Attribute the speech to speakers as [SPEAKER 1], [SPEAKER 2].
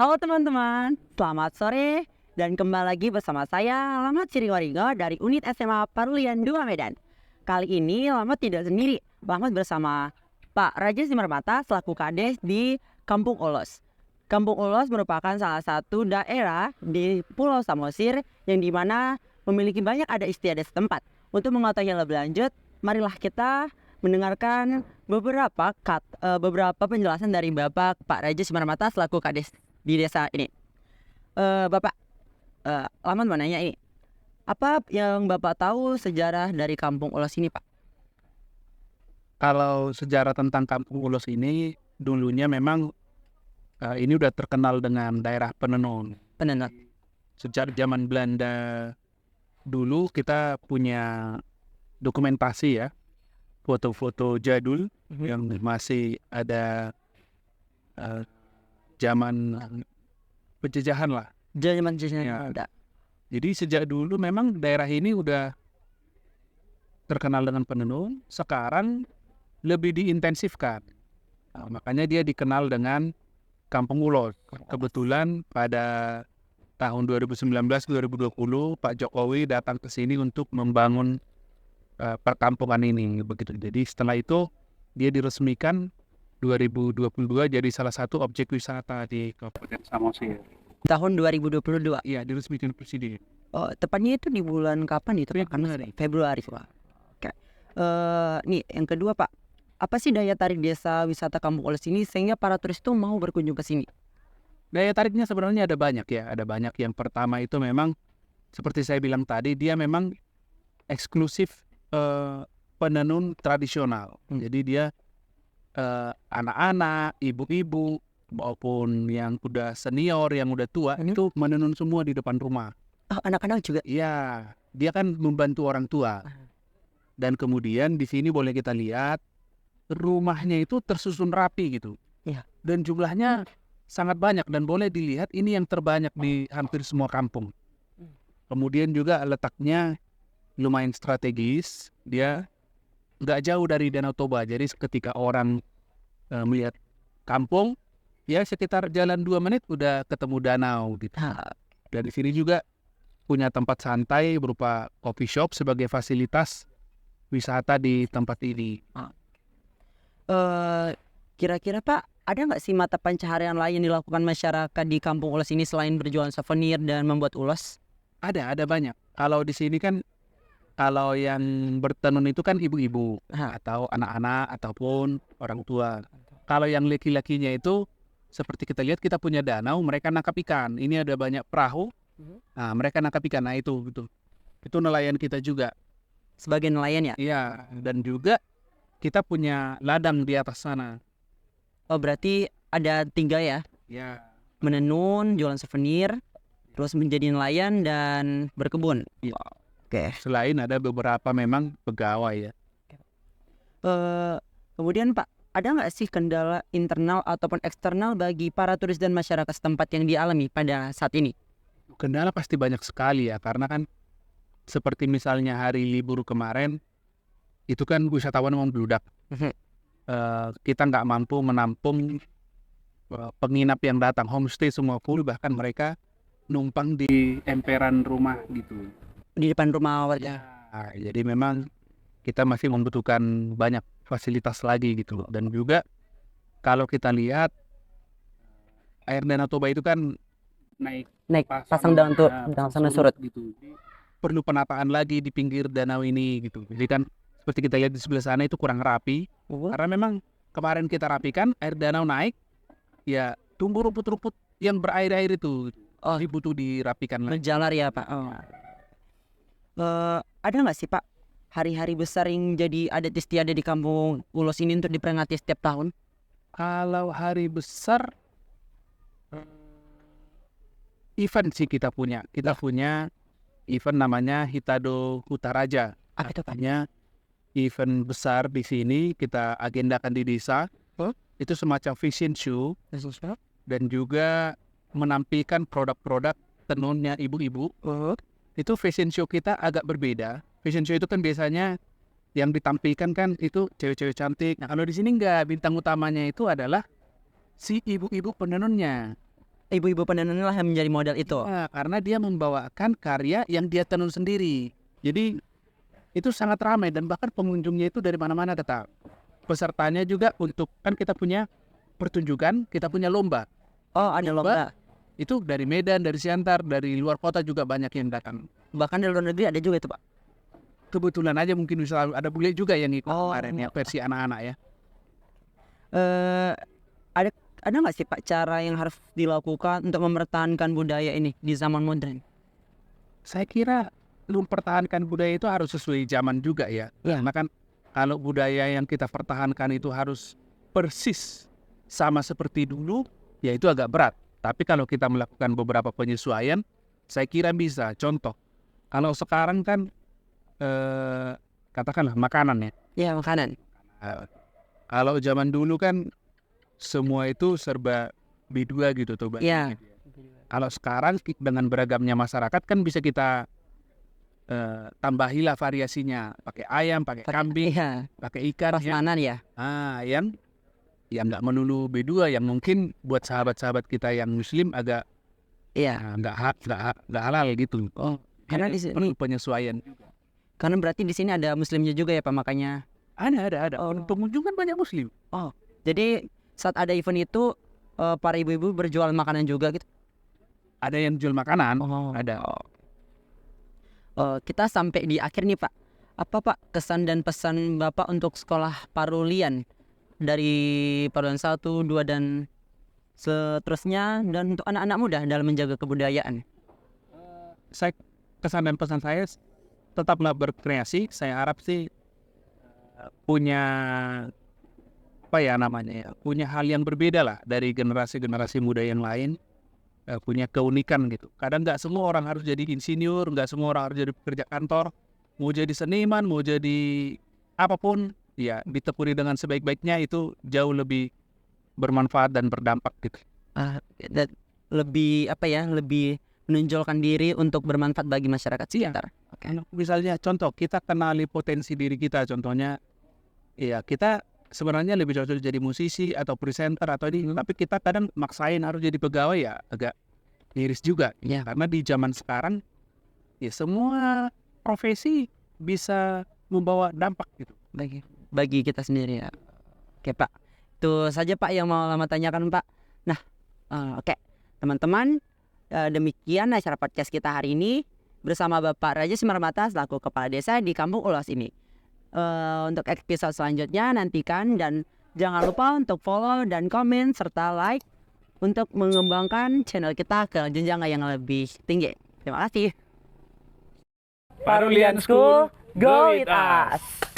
[SPEAKER 1] Halo teman-teman, selamat sore dan kembali lagi bersama saya Lamat Siriwaringo dari Unit SMA Parlian 2 Medan. Kali ini Lamat tidak sendiri, Lamat bersama Pak Raja Simarmata selaku Kades di Kampung Ulos. Kampung Ulos merupakan salah satu daerah di Pulau Samosir yang dimana memiliki banyak adat istiadat setempat. Untuk mengetahui yang lebih lanjut, marilah kita mendengarkan beberapa penjelasan dari Bapak Pak Raja Simarmata selaku Kades di desa ini. Bapak, Laman mau nanya ini, apa yang Bapak tahu sejarah dari Kampung Ulos ini, Pak?
[SPEAKER 2] Kalau sejarah tentang Kampung Ulos ini, dulunya memang ini udah terkenal dengan daerah penenun.
[SPEAKER 1] Penenun.
[SPEAKER 2] Sejak zaman Belanda dulu kita punya dokumentasi ya, foto-foto jadul yang masih ada zaman penjajahan lah.
[SPEAKER 1] Zaman
[SPEAKER 2] Ya.
[SPEAKER 1] ada.
[SPEAKER 2] Jadi sejak dulu memang daerah ini udah terkenal dengan penenun, sekarang lebih diintensifkan. Makanya dia dikenal dengan Kampung Ulos. Kebetulan pada tahun 2019-2020 Pak Jokowi datang ke sini untuk membangun perkampungan ini begitu. Jadi setelah itu dia diresmikan 2022 jadi salah satu objek wisata di Kabupaten Samosir.
[SPEAKER 1] Tahun 2022.
[SPEAKER 2] Iya, diresmikan Presiden.
[SPEAKER 1] Oh, tepatnya itu di bulan kapan itu, Pak? Februari, Pak. Oke. Nih, yang kedua, Pak. Apa sih daya tarik desa wisata Kampung Ulos ini sehingga para turis itu mau berkunjung ke sini?
[SPEAKER 2] Daya tariknya sebenarnya ada banyak ya. Ada banyak. Yang pertama itu memang seperti saya bilang tadi, dia memang eksklusif penenun tradisional. Jadi dia anak-anak, ibu-ibu maupun yang udah senior, yang udah tua itu menenun semua di depan rumah.
[SPEAKER 1] Oh, anak-anak juga?
[SPEAKER 2] Iya, dia kan membantu orang tua. Dan kemudian di sini boleh kita lihat rumahnya itu tersusun rapi gitu.
[SPEAKER 1] Iya.
[SPEAKER 2] Dan jumlahnya sangat banyak dan boleh dilihat ini yang terbanyak di hampir semua kampung. Kemudian juga letaknya lumayan strategis, dia nggak jauh dari Danau Toba. Jadi ketika orang melihat kampung, ya sekitar jalan 2 menit udah ketemu danau gitu. Dan di sini juga punya tempat santai berupa coffee shop sebagai fasilitas wisata di tempat ini.
[SPEAKER 1] Kira-kira Pak, ada nggak sih mata pencaharian lain yang dilakukan masyarakat di Kampung Ulos ini selain berjualan souvenir dan membuat ulos?
[SPEAKER 2] Ada banyak. Kalau di sini kan, kalau yang bertenun itu kan ibu-ibu atau anak-anak ataupun orang tua. Kalau yang laki-lakinya itu seperti kita lihat kita punya danau, mereka nangkap ikan. Ini ada banyak perahu. Nah, mereka nangkap ikan. Nah, itu gitu. Itu nelayan kita juga.
[SPEAKER 1] Sebagai nelayan ya?
[SPEAKER 2] Iya, dan juga kita punya ladang di atas sana.
[SPEAKER 1] Oh, berarti ada 3 ya?
[SPEAKER 2] Ya.
[SPEAKER 1] Menenun, jualan souvenir, terus menjadi nelayan dan berkebun.
[SPEAKER 2] Iya.
[SPEAKER 1] Oke.
[SPEAKER 2] Selain ada beberapa memang pegawai ya.
[SPEAKER 1] Kemudian Pak, ada nggak sih kendala internal ataupun eksternal bagi para turis dan masyarakat setempat yang dialami pada saat ini?
[SPEAKER 2] Kendala pasti banyak sekali ya, karena kan seperti misalnya hari libur kemarin, itu kan wisatawan memang beludak. Kita nggak mampu menampung penginap yang datang, homestay semua full, bahkan mereka numpang di emperan rumah gitu.
[SPEAKER 1] Di depan rumah warga?
[SPEAKER 2] Nah, jadi memang kita masih membutuhkan banyak fasilitas lagi gitu. Dan juga kalau kita lihat air Danau Toba itu kan naik
[SPEAKER 1] pasang daun surut
[SPEAKER 2] gitu. Perlu penataan lagi di pinggir danau ini gitu. Jadi kan seperti kita lihat di sebelah sana itu kurang rapi. Karena memang kemarin kita rapikan, air danau naik, ya tumbuh rumput-rumput yang berair-air itu. Oh, butuh dirapikan lagi.
[SPEAKER 1] Menjalar ya Pak. Ada nggak sih Pak hari-hari besar yang jadi adat istiadat di Kampung Ulos ini untuk diperingati setiap tahun?
[SPEAKER 2] Kalau hari besar, event sih kita punya. Kita punya event namanya Hitado Hutaraja.
[SPEAKER 1] Apa itu Pak?
[SPEAKER 2] Event besar di sini kita agendakan di desa. Itu semacam fashion show dan juga menampilkan produk-produk tenunnya ibu-ibu. Itu fashion show kita agak berbeda. Fashion show itu kan biasanya yang ditampilkan kan itu cewek-cewek cantik. Nah, kalau di sini enggak, bintang utamanya itu adalah si ibu-ibu penenunnya.
[SPEAKER 1] ibu-ibu penenun lah yang menjadi model itu.
[SPEAKER 2] Ya, karena dia membawakan karya yang dia tenun sendiri. Jadi itu sangat ramai dan bahkan pengunjungnya itu dari mana-mana datang. Pesertanya juga untuk kan kita punya pertunjukan, kita punya lomba.
[SPEAKER 1] Oh, ada lomba.
[SPEAKER 2] Itu dari Medan, dari Siantar, dari luar kota juga banyak yang datang.
[SPEAKER 1] Bahkan dari luar negeri ada juga itu, Pak.
[SPEAKER 2] Kebetulan aja mungkin bisa ada bule juga yang ikut
[SPEAKER 1] Oh.
[SPEAKER 2] kemarin ya, versi anak-anak ya.
[SPEAKER 1] Eh, ada nggak sih Pak cara yang harus dilakukan untuk mempertahankan budaya ini di zaman modern?
[SPEAKER 2] Saya kira mempertahankan budaya itu harus sesuai zaman juga ya.
[SPEAKER 1] Ya.
[SPEAKER 2] Karena kan kalau budaya yang kita pertahankan itu harus persis sama seperti dulu, ya itu agak berat. Tapi kalau kita melakukan beberapa penyesuaian, saya kira bisa. Contoh, kalau sekarang kan katakanlah makanan ya.
[SPEAKER 1] Ya, makanan.
[SPEAKER 2] Kalau zaman dulu kan semua itu serba B2 gitu tuh.
[SPEAKER 1] Ya.
[SPEAKER 2] Kalau sekarang dengan beragamnya masyarakat kan bisa kita tambahilah variasinya, pakai ayam, pakai kambing,
[SPEAKER 1] Iya.
[SPEAKER 2] pakai ikan, ya.
[SPEAKER 1] Prasmanan ya.
[SPEAKER 2] Yang nggak melulu B2, yang mungkin buat sahabat-sahabat kita yang Muslim agak
[SPEAKER 1] Iya.
[SPEAKER 2] nggak halal gitu.
[SPEAKER 1] Oh, karena di sini
[SPEAKER 2] perlu penyesuaian.
[SPEAKER 1] karena berarti di sini ada muslimnya juga ya Pak, makanya.
[SPEAKER 2] Ada.
[SPEAKER 1] Oh.
[SPEAKER 2] Pengunjung kan banyak Muslim.
[SPEAKER 1] Jadi saat ada event itu para ibu-ibu berjual makanan juga gitu.
[SPEAKER 2] Ada yang jual makanan,
[SPEAKER 1] Oh.
[SPEAKER 2] ada.
[SPEAKER 1] Kita sampai di akhir nih Pak. Apa Pak kesan dan pesan Bapak untuk sekolah Parulian dari Parulian 1, 2 dan seterusnya, dan untuk anak-anak muda dalam menjaga kebudayaan?
[SPEAKER 2] Kesan dan pesan saya tetaplah berkreasi. Saya harap sih punya punya hal yang berbeda lah dari generasi-generasi muda yang lain. Punya keunikan gitu. Kadang nggak semua orang harus jadi insinyur, nggak semua orang harus jadi pekerja kantor. Mau jadi seniman, mau jadi apapun, ya ditekuni dengan sebaik-baiknya itu jauh lebih bermanfaat dan berdampak gitu.
[SPEAKER 1] Dan lebih lebih menonjolkan diri untuk bermanfaat bagi masyarakat sekitar.
[SPEAKER 2] Kalau misalnya contoh kita kenali potensi diri kita, contohnya ya kita sebenarnya lebih cocok jadi musisi atau presenter atau ini, tapi kita kadang maksain harus jadi pegawai, ya agak miris juga.
[SPEAKER 1] Ya.
[SPEAKER 2] Karena di zaman sekarang ya semua profesi bisa membawa dampak gitu.
[SPEAKER 1] Bagi kita sendiri ya. Oke Pak, itu saja Pak yang mau lama tanyakan Pak. Nah, oke teman-teman, demikian acara podcast kita hari ini bersama Bapak Raja Simarmata selaku Kepala Desa di Kampung Ulos ini. Untuk episode selanjutnya nantikan, dan jangan lupa untuk follow dan komen serta like untuk mengembangkan channel kita ke jenjang yang lebih tinggi. Terima kasih.
[SPEAKER 3] Parulian School, go with us!